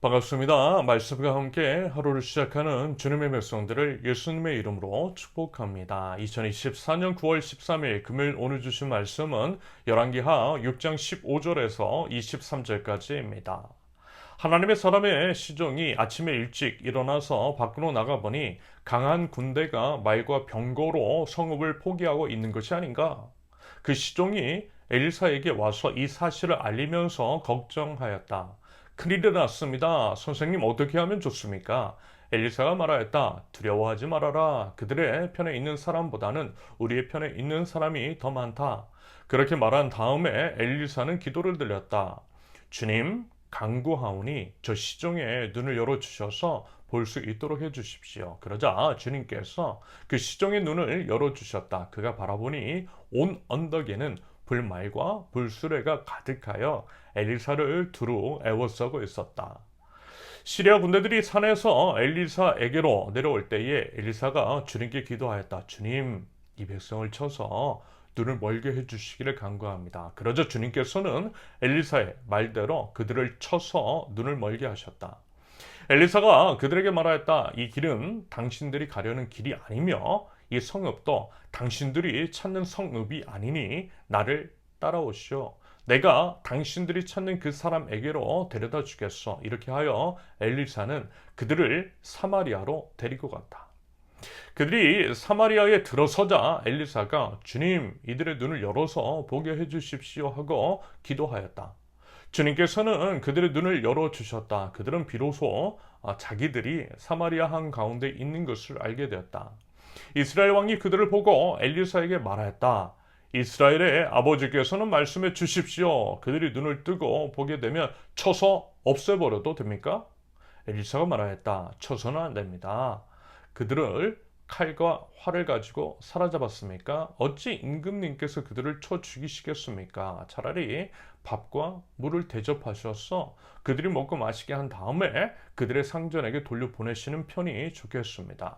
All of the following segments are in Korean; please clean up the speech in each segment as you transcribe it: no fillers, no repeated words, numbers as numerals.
반갑습니다. 말씀과 함께 하루를 시작하는 주님의 백성들을 예수님의 이름으로 축복합니다. 2024년 9월 13일 금요일 오늘 주신 말씀은 열왕기하 6장 15절에서 23절까지입니다. 하나님의 사람의 시종이 아침에 일찍 일어나서 밖으로 나가보니 강한 군대가 말과 병거로 성읍을 포기하고 있는 것이 아닌가? 그 시종이 엘리사에게 와서 이 사실을 알리면서 걱정하였다. 큰일이 났습니다. 선생님 어떻게 하면 좋습니까? 엘리사가 말하였다. 두려워하지 말아라. 그들의 편에 있는 사람보다는 우리의 편에 있는 사람이 더 많다. 그렇게 말한 다음에 엘리사는 기도를 드렸다. 주님, 간구하오니 저 시종의 눈을 열어주셔서 볼 수 있도록 해주십시오. 그러자 주님께서 그 시종의 눈을 열어주셨다. 그가 바라보니 온 언덕에는 불말과 불수레가 가득하여 엘리사를 두루 애워싸고 있었다. 시리아 군대들이 산에서 엘리사에게로 내려올 때에 엘리사가 주님께 기도하였다. 주님, 이 백성을 쳐서 눈을 멀게 해주시기를 간구합니다. 그러자 주님께서는 엘리사의 말대로 그들을 쳐서 눈을 멀게 하셨다. 엘리사가 그들에게 말하였다. 이 길은 당신들이 가려는 길이 아니며 이 성읍도 당신들이 찾는 성읍이 아니니 나를 따라오시오. 내가 당신들이 찾는 그 사람에게로 데려다 주겠어. 이렇게 하여 엘리사는 그들을 사마리아로 데리고 갔다. 그들이 사마리아에 들어서자 엘리사가 주님, 이들의 눈을 열어서 보게 해주십시오 하고 기도하였다. 주님께서는 그들의 눈을 열어주셨다. 그들은 비로소 자기들이 사마리아 한 가운데 있는 것을 알게 되었다. 이스라엘 왕이 그들을 보고 엘리사에게 말하였다. 이스라엘의 아버지께서는 말씀해 주십시오. 그들이 눈을 뜨고 보게 되면 쳐서 없애버려도 됩니까? 엘리사가 말하였다. 쳐서는 안 됩니다. 그들을 칼과 활을 가지고 사로잡았습니까? 어찌 임금님께서 그들을 쳐 죽이시겠습니까? 차라리 밥과 물을 대접하셔서 그들이 먹고 마시게 한 다음에 그들의 상전에게 돌려보내시는 편이 좋겠습니다.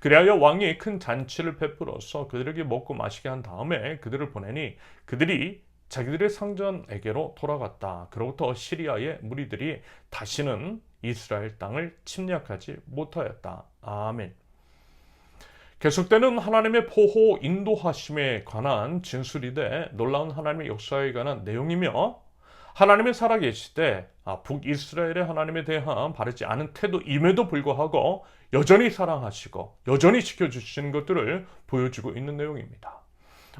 그리하여 왕이 큰 잔치를 베풀어서 그들에게 먹고 마시게 한 다음에 그들을 보내니 그들이 자기들의 상전에게로 돌아갔다. 그로부터 시리아의 무리들이 다시는 이스라엘 땅을 침략하지 못하였다. 아멘. 계속되는 하나님의 보호 인도하심에 관한 진술이되 놀라운 하나님의 역사에 관한 내용이며 하나님의 살아계시되 북이스라엘의 하나님에 대한 바르지 않은 태도임에도 불구하고 여전히 사랑하시고 여전히 지켜주시는 것들을 보여주고 있는 내용입니다.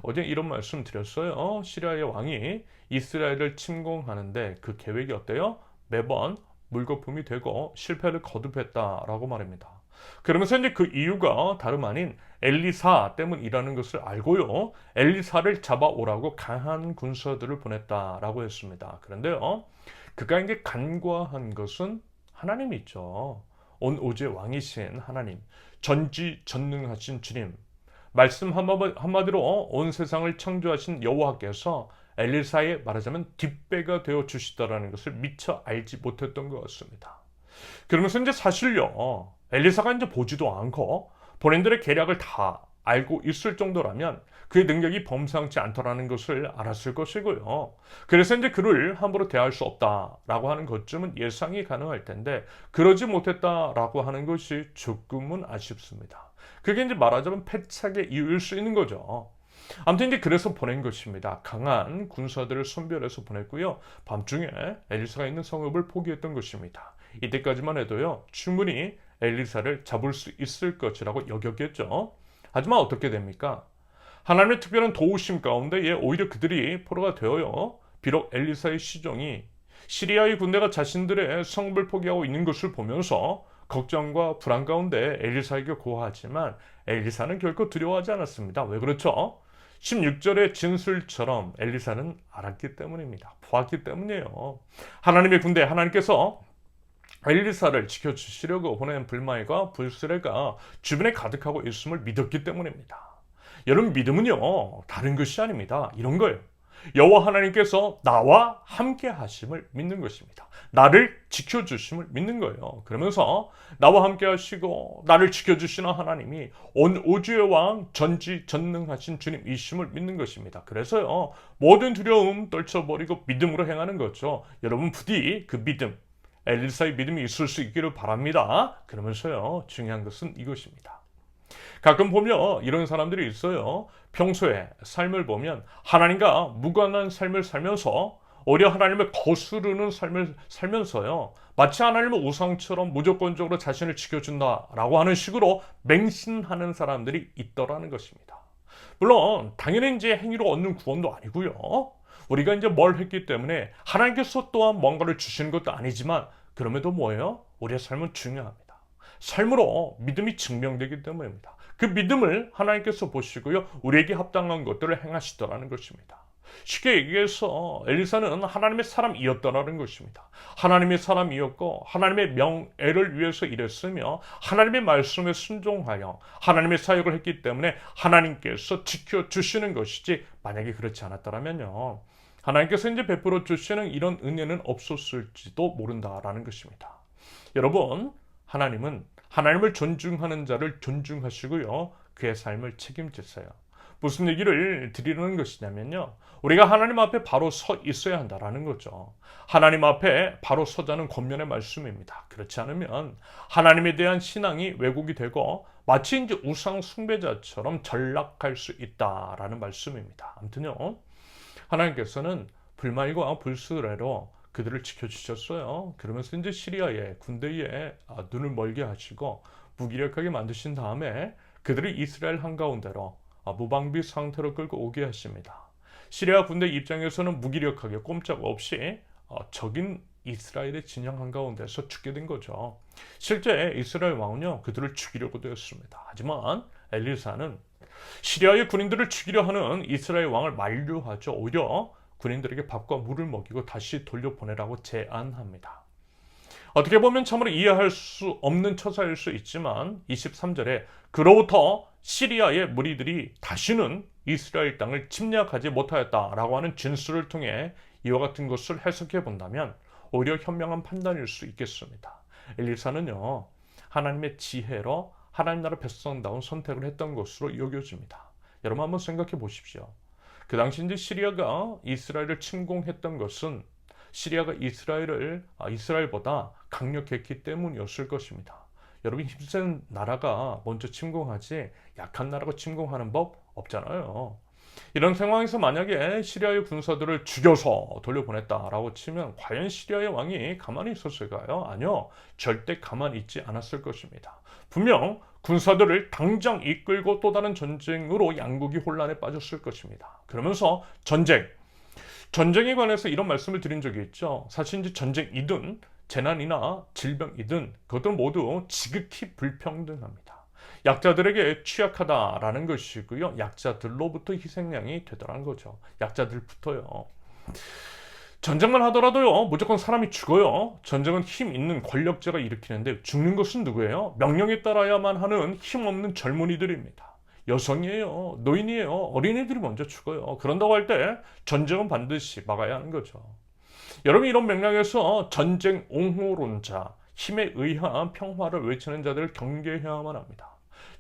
어제 이런 말씀 드렸어요. 시리아의 왕이 이스라엘을 침공하는데 그 계획이 어때요? 매번 물거품이 되고 실패를 거듭했다라고 말합니다. 그러면서 이제 그 이유가 다름 아닌 엘리사 때문이라는 것을 알고요. 엘리사를 잡아오라고 강한 군사들을 보냈다라고 했습니다. 그런데요. 그가 이제 간과한 것은 하나님이죠. 온 오지의 왕이신 하나님, 전지전능하신 주님, 말씀 한마디로 온 세상을 창조하신 여호와께서 엘리사의 말하자면 뒷배가 되어 주시다라는 것을 미처 알지 못했던 것 같습니다. 그러면서 이제 사실요, 엘리사가 이제 보지도 않고 본인들의 계략을 다 알고 있을 정도라면 그의 능력이 범상치 않더라는 것을 알았을 것이고요. 그래서 이제 그를 함부로 대할 수 없다라고 하는 것쯤은 예상이 가능할 텐데 그러지 못했다라고 하는 것이 조금은 아쉽습니다. 그게 이제 말하자면 패착의 이유일 수 있는 거죠. 아무튼 이제 그래서 보낸 것입니다. 강한 군사들을 선별해서 보냈고요. 밤중에 엘리사가 있는 성읍을 포기했던 것입니다. 이때까지만 해도요. 충분히 엘리사를 잡을 수 있을 것이라고 여겼겠죠. 하지만 어떻게 됩니까? 하나님의 특별한 도우심 가운데에 오히려 그들이 포로가 되어요. 비록 엘리사의 시종이 시리아의 군대가 자신들의 성읍을 포기하고 있는 것을 보면서 걱정과 불안 가운데 엘리사에게 고하지만 엘리사는 결코 두려워하지 않았습니다. 왜 그렇죠? 16절의 진술처럼 엘리사는 알았기 때문입니다. 보았기 때문이에요. 하나님의 군대, 하나님께서 엘리사를 지켜주시려고 보낸 불말과 불수레가 주변에 가득하고 있음을 믿었기 때문입니다. 여러분, 믿음은요, 다른 것이 아닙니다. 이런 거예요. 여호와 하나님께서 나와 함께 하심을 믿는 것입니다. 나를 지켜주심을 믿는 거예요. 그러면서 나와 함께 하시고 나를 지켜주시는 하나님이 온 우주의 왕 전지전능하신 주님이심을 믿는 것입니다. 그래서요, 모든 두려움 떨쳐버리고 믿음으로 행하는 거죠. 여러분 부디 그 믿음, 엘리사의 믿음이 있을 수 있기를 바랍니다. 그러면서요, 중요한 것은 이것입니다. 가끔 보면 이런 사람들이 있어요. 평소에 삶을 보면 하나님과 무관한 삶을 살면서 오히려 하나님을 거스르는 삶을 살면서요, 마치 하나님은 우상처럼 무조건적으로 자신을 지켜준다라고 하는 식으로 맹신하는 사람들이 있더라는 것입니다. 물론 당연히 이제 행위로 얻는 구원도 아니고요. 우리가 이제 뭘 했기 때문에 하나님께서 또한 뭔가를 주시는 것도 아니지만, 그럼에도 뭐예요? 우리의 삶은 중요합니다. 삶으로 믿음이 증명되기 때문입니다. 그 믿음을 하나님께서 보시고요, 우리에게 합당한 것들을 행하시더라는 것입니다. 쉽게 얘기해서 엘리사는 하나님의 사람이었더라는 것입니다. 하나님의 사람이었고 하나님의 명예를 위해서 일했으며 하나님의 말씀에 순종하여 하나님의 사역을 했기 때문에 하나님께서 지켜주시는 것이지, 만약에 그렇지 않았더라면요, 하나님께서 이제 베풀어 주시는 이런 은혜는 없었을지도 모른다라는 것입니다. 여러분, 하나님은 하나님을 존중하는 자를 존중하시고요, 그의 삶을 책임지세요. 무슨 얘기를 드리는 것이냐면요, 우리가 하나님 앞에 바로 서 있어야 한다라는 거죠. 하나님 앞에 바로 서자는 권면의 말씀입니다. 그렇지 않으면 하나님에 대한 신앙이 왜곡이 되고 마치 이제 우상 숭배자처럼 전락할 수 있다라는 말씀입니다. 아무튼요, 하나님께서는 불말과 불수레로 그들을 지켜주셨어요. 그러면서 이제 시리아의 군대에 눈을 멀게 하시고 무기력하게 만드신 다음에 그들을 이스라엘 한가운데로 무방비 상태로 끌고 오게 하십니다. 시리아 군대 입장에서는 무기력하게 꼼짝없이 적인 이스라엘의 진영 한가운데서 죽게 된 거죠. 실제 이스라엘 왕은요, 그들을 죽이려고 되었습니다. 하지만 엘리사는 시리아의 군인들을 죽이려 하는 이스라엘 왕을 만류하죠. 오히려 군인들에게 밥과 물을 먹이고 다시 돌려보내라고 제안합니다. 어떻게 보면 참으로 이해할 수 없는 처사일 수 있지만 23절에 그로부터 시리아의 무리들이 다시는 이스라엘 땅을 침략하지 못하였다라고 하는 진술을 통해 이와 같은 것을 해석해 본다면 오히려 현명한 판단일 수 있겠습니다. 엘리사는요, 하나님의 지혜로 하나님 나라 백성다운 선택을 했던 것으로 여겨집니다. 여러분 한번 생각해 보십시오. 그 당시 이제 시리아가 이스라엘을 침공했던 것은 시리아가 이스라엘보다 강력했기 때문이었을 것입니다. 여러분, 힘센 나라가 먼저 침공하지 약한 나라가 침공하는 법 없잖아요. 이런 상황에서 만약에 시리아의 군사들을 죽여서 돌려보냈다라고 치면 과연 시리아의 왕이 가만히 있었을까요? 아니요, 절대 가만히 있지 않았을 것입니다. 분명 군사들을 당장 이끌고 또 다른 전쟁으로 양국이 혼란에 빠졌을 것입니다. 그러면서 전쟁에 관해서 이런 말씀을 드린 적이 있죠. 사실 이제 전쟁이든 재난이나 질병이든 그것들은 모두 지극히 불평등합니다. 약자들에게 취약하다라는 것이고요, 약자들로부터 희생양이 되더라는 거죠. 약자들부터요. 전쟁만 하더라도요, 무조건 사람이 죽어요. 전쟁은 힘 있는 권력자가 일으키는데 죽는 것은 누구예요? 명령에 따라야만 하는 힘없는 젊은이들입니다. 여성이에요, 노인이에요, 어린이들이 먼저 죽어요. 그런다고 할 때 전쟁은 반드시 막아야 하는 거죠. 여러분, 이런 맥락에서 전쟁 옹호론자, 힘에 의한 평화를 외치는 자들을 경계해야만 합니다.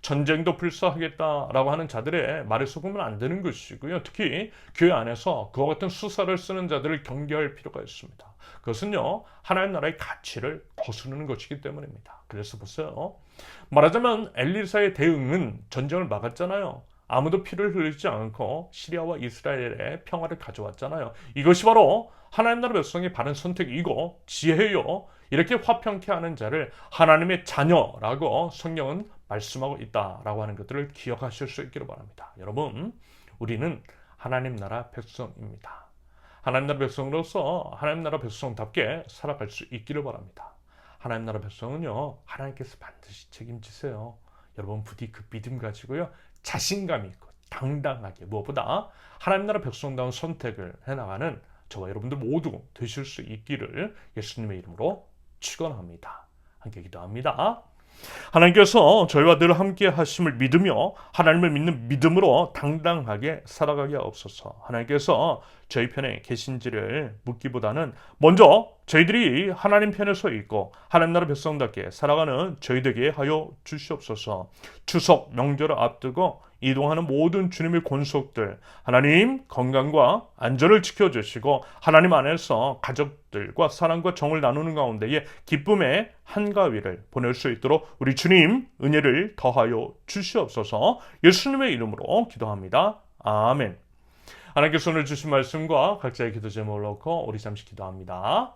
전쟁도 불사하겠다라고 하는 자들의 말에 속으면 안 되는 것이고요. 특히 교회 안에서 그와 같은 수사를 쓰는 자들을 경계할 필요가 있습니다. 그것은요, 하나님 나라의 가치를 거스르는 것이기 때문입니다. 그래서 보세요. 말하자면 엘리사의 대응은 전쟁을 막았잖아요. 아무도 피를 흘리지 않고 시리아와 이스라엘의 평화를 가져왔잖아요. 이것이 바로 하나님 나라 백성의 바른 선택이고 지혜요, 이렇게 화평케 하는 자를 하나님의 자녀라고 성경은 말씀하고 있다라고 하는 것들을 기억하실 수 있기를 바랍니다. 여러분, 우리는 하나님 나라 백성입니다. 하나님 나라 백성으로서 하나님 나라 백성답게 살아갈 수 있기를 바랍니다. 하나님 나라 백성은요, 하나님께서 반드시 책임지세요. 여러분, 부디 그 믿음 가지고요, 자신감 있고 당당하게 무엇보다 하나님 나라 백성다운 선택을 해나가는 저와 여러분들 모두 되실 수 있기를 예수님의 이름으로 축원합니다. 함께 기도합니다. 하나님께서 저희와 늘 함께 하심을 믿으며 하나님을 믿는 믿음으로 당당하게 살아가게 하옵소서. 하나님께서 저희 편에 계신지를 묻기보다는 먼저 저희들이 하나님 편에 서 있고 하나님 나라 백성답게 살아가는 저희 되게 하여 주시옵소서. 추석 명절을 앞두고 이동하는 모든 주님의 권속들 하나님 건강과 안전을 지켜주시고 하나님 안에서 가족들과 사랑과 정을 나누는 가운데에 기쁨의 한가위를 보낼 수 있도록 우리 주님 은혜를 더하여 주시옵소서. 예수님의 이름으로 기도합니다. 아멘. 하나님께서 오늘 주신 말씀과 각자의 기도 제목을 놓고 우리 잠시 기도합니다.